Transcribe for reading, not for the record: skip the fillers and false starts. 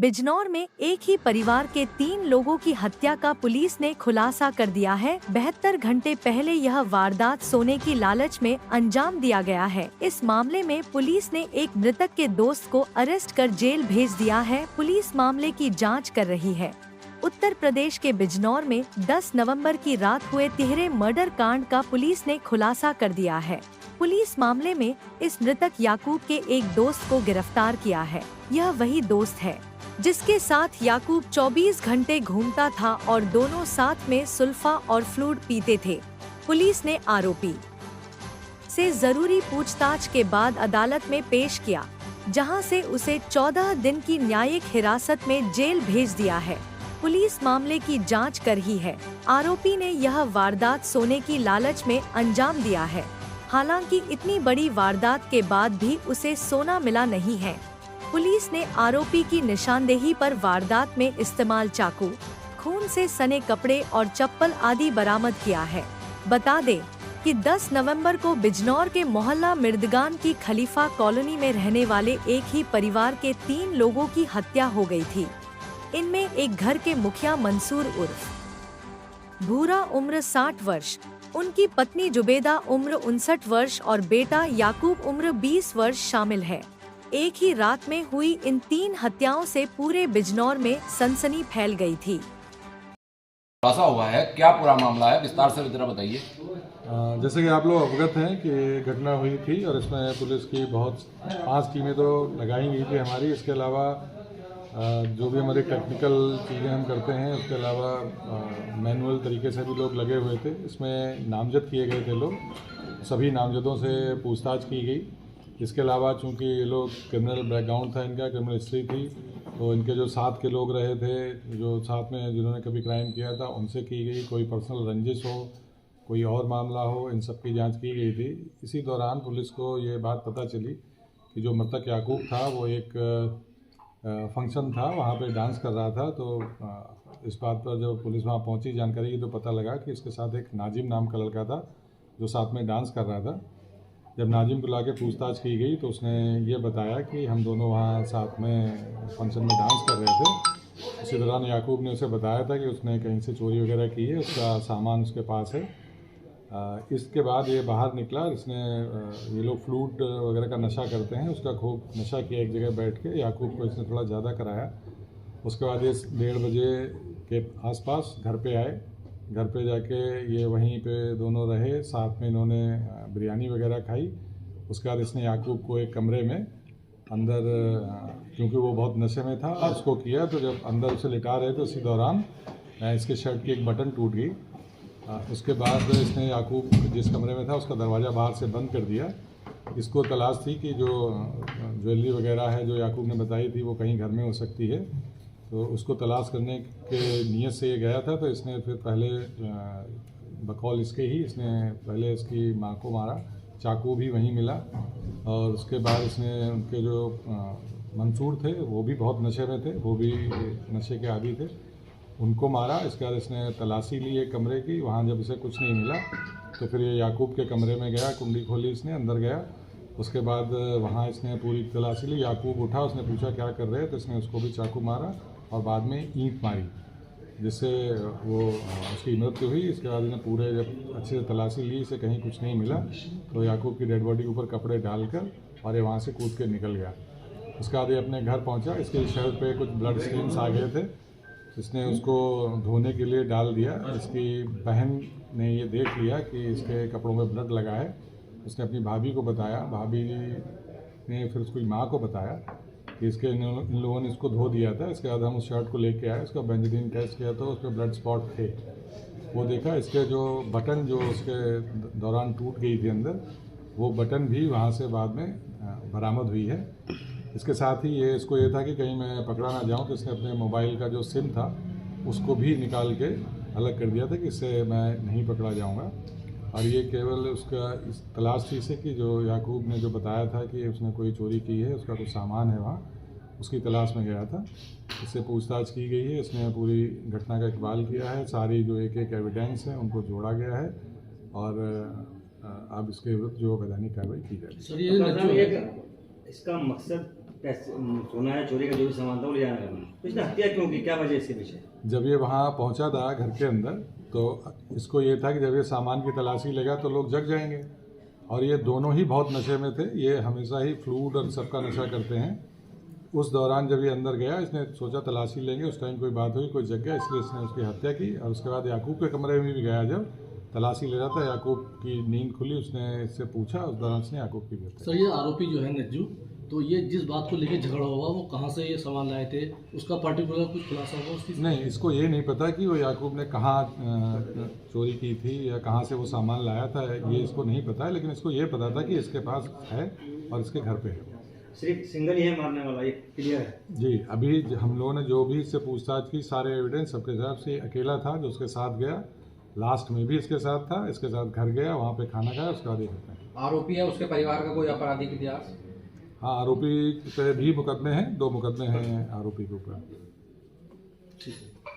बिजनौर में एक ही परिवार के 3 लोगों की हत्या का पुलिस ने खुलासा कर दिया है। 72 घंटे पहले यह वारदात सोने की लालच में अंजाम दिया गया है। इस मामले में पुलिस ने एक मृतक के दोस्त को अरेस्ट कर जेल भेज दिया है। पुलिस मामले की जांच कर रही है। उत्तर प्रदेश के बिजनौर में 10 नवंबर की रात हुए तिहरे मर्डर कांड का पुलिस ने खुलासा कर दिया है। पुलिस मामले में इस मृतक याकूब के एक दोस्त को गिरफ्तार किया है। यह वही दोस्त है जिसके साथ याकूब 24 घंटे घूमता था और दोनों साथ में सुल्फा और फ्लूइड पीते थे। पुलिस ने आरोपी से जरूरी पूछताछ के बाद अदालत में पेश किया, जहां से उसे 14 दिन की न्यायिक हिरासत में जेल भेज दिया है। पुलिस मामले की जांच कर रही है। आरोपी ने यह वारदात सोने की लालच में अंजाम दिया है। हालांकि इतनी बड़ी वारदात के बाद भी उसे सोना मिला नहीं है। पुलिस ने आरोपी की निशानदेही पर वारदात में इस्तेमाल चाकू, खून से सने कपड़े और चप्पल आदि बरामद किया है। बता दें कि 10 नवंबर को बिजनौर के मोहल्ला मिर्दगान की खलीफा कॉलोनी में रहने वाले एक ही परिवार के 3 लोगों की हत्या हो गई थी। इनमें एक घर के मुखिया मंसूर उर्फ भूरा उम्र 60 वर्ष, उनकी पत्नी जुबेदा उम्र 59 वर्ष और बेटा याकूब उम्र 20 वर्ष शामिल है। एक ही रात में हुई इन 3 हत्याओं से पूरे बिजनौर में सनसनी फैल गई थी। खुलासा हुआ है, क्या पूरा मामला है, विस्तार से जरा बताइए। जैसे कि आप लोग अवगत हैं कि घटना हुई थी और इसमें पुलिस की 5 टीमें तो लगाई गई थी हमारी। इसके अलावा जो भी हमारे टेक्निकल चीज़ें हम करते हैं, उसके अलावा मैनुअल तरीके से भी लोग लगे हुए थे। इसमें नामजद किए गए थे लोग, सभी नामजदों से पूछताछ की गई। इसके अलावा चूंकि ये लोग क्रिमिनल बैकग्राउंड था, इनका क्रिमिनल हिस्ट्री थी, तो इनके जो साथ के लोग रहे थे, जो साथ में जिन्होंने कभी क्राइम किया था, उनसे की गई। कोई पर्सनल रंजिश हो, कोई और मामला हो, इन सब की जांच की गई थी। इसी दौरान पुलिस को ये बात पता चली कि जो मृतक याकूब था वो एक फंक्शन था, वहाँ पे डांस कर रहा था। तो इस बात पर जब पुलिस वहाँ पहुँची जानकारी की, तो पता लगा कि इसके साथ एक नाजिम नाम का लड़का था जो साथ में डांस कर रहा था। जब नाजिम को लाके पूछताछ की गई तो उसने ये बताया कि हम दोनों वहाँ साथ में फंक्शन में डांस कर रहे थे। इसी दौरान याकूब ने उसे बताया था कि उसने कहीं से चोरी वगैरह की है, उसका सामान उसके पास है। इसके बाद ये बाहर निकला। इसने ये लोग फ्लूट वगैरह का नशा करते हैं, उसका खूब नशा किया एक जगह बैठ के। याकूब को इसने थोड़ा ज़्यादा कराया। उसके बाद ये 1:30 बजे के आसपास घर पे आए। घर पे जाके ये वहीं पे दोनों रहे, साथ में इन्होंने बिरयानी वगैरह खाई। उसके बाद इसने याकूब को एक कमरे में अंदर, क्योंकि वो बहुत नशे में था, उसको किया। तो जब अंदर उसे लिटा रहे थे, उसी दौरान इसके शर्ट की एक बटन टूट गई। उसके बाद इसने याकूब जिस कमरे में था उसका दरवाज़ा बाहर से बंद कर दिया। इसको तलाश थी कि जो ज्वेलरी वगैरह है जो याकूब ने बताई थी वो कहीं घर में हो सकती है, तो उसको तलाश करने के नीयत से ये गया था। तो इसने फिर पहले बकौल इसके ही इसने पहले इसकी माँ को मारा, चाकू भी वहीं मिला। और उसके बाद इसने उनके जो मंसूर थे वो भी बहुत नशे में थे, वो भी नशे के आदी थे, उनको मारा। इसके बाद इसने तलाशी ली एक कमरे की, वहाँ जब इसे कुछ नहीं मिला तो फिर ये याकूब के कमरे में गया, कुंडी खोली, इसने अंदर गया। उसके बाद वहाँ इसने पूरी तलाशी ली। याकूब उठा, उसने पूछा क्या कर रहे हैं, तो इसने उसको भी चाकू मारा और बाद में ईंट मारी, जिससे वो उसकी मृत्यु हुई। इसके बाद इन्हें पूरे जब अच्छे से तलाशी ली, इसे कहीं कुछ नहीं मिला, तो याकूब की डेड बॉडी के ऊपर कपड़े डालकर और ये वहाँ से कूद के निकल गया। उसके बाद ये अपने घर पहुँचा। इसके शर्ट पे कुछ ब्लड स्टेन्स आ गए थे, इसने उसको धोने के लिए डाल दिया। इसकी बहन ने ये देख लिया कि इसके कपड़ों में ब्लड लगा है। उसने अपनी भाभी को बताया, भाभी ने फिर उसकी माँ को बताया कि इन लोगों ने इसको धो दिया था। इसके बाद हम उस शर्ट को लेके आए, उसका बेंजीन टेस्ट किया तो उस पर ब्लड स्पॉट थे। वो देखा, इसके जो बटन जो उसके दौरान टूट गई थी अंदर, वो बटन भी वहाँ से बाद में बरामद हुई है। इसके साथ ही इसको ये था कि कहीं मैं पकड़ा ना जाऊं, तो इसने अपने मोबाइल का जो सिम था उसको भी निकाल के अलग कर दिया था कि इससे मैं नहीं पकड़ा जाऊंगा। और ये केवल उसका इस तलाश थी इसे कि जो याकूब ने जो बताया था कि उसने कोई चोरी की है, उसका कुछ सामान है वहाँ, उसकी तलाश में गया था। इससे पूछताछ की गई है, इसने पूरी घटना का इकबाल किया है। सारी जो एक एविडेंस है उनको जोड़ा गया है और अब इसके विरुद्ध जो वैधानिक कार्रवाई की जाएगी। इसका मकसद सोना है, चोरी का जो भी सामान था वो ले जाना करना, तो इसने हत्या क्यों की, क्या वजह इसके पीछे? जब ये वहाँ पहुँचा था घर के अंदर, तो इसको ये था कि जब ये सामान की तलाशी लेगा तो लोग जग जाएंगे, और ये दोनों ही बहुत नशे में थे। ये हमेशा ही फ्लूड और सबका नशा करते हैं। उस दौरान जब ये अंदर गया, इसने सोचा तलाशी लेंगे, उस टाइम कोई बात हुई, कोई जग गया, इसलिए इसने उसकी हत्या की। और उसके बाद याकूब के कमरे में भी गया, जब तलाशी ले रहा था, याकूब की नींद खुली, उसने इससे पूछा, उस दौरान उसने याकूब की भी हत्या। सर, ये आरोपी जो है नज्जू, तो ये जिस बात को लेकर झगड़ा हुआ, वो कहाँ से ये सामान लाए थे, उसका पर्टिकुलर कुछ खुलासा हुआ उसकी? नहीं, इसको ये नहीं पता कि वो याकूब ने कहाँ चोरी की थी या कहाँ से वो सामान लाया था, ये इसको नहीं पता है। लेकिन इसको ये पता था कि इसके पास है और इसके घर पे है। सिर्फ सिंगल ही है मारने वाला, ये क्लियर है? जी, अभी हम लोगों ने जो भी इससे पूछताछ की, सारे एविडेंस सबके हिसाब से अकेला था जो उसके साथ गया। लास्ट में भी इसके साथ था, इसके साथ घर गया, वहाँ पे खाना खाया, उसके बाद ये करते हैं। आरोपी है, उसके परिवार का कोई आपराधिक इतिहास? हाँ, आरोपी पे भी मुकदमे हैं, 2 मुकदमे हैं आरोपी के ऊपर। ठीक है।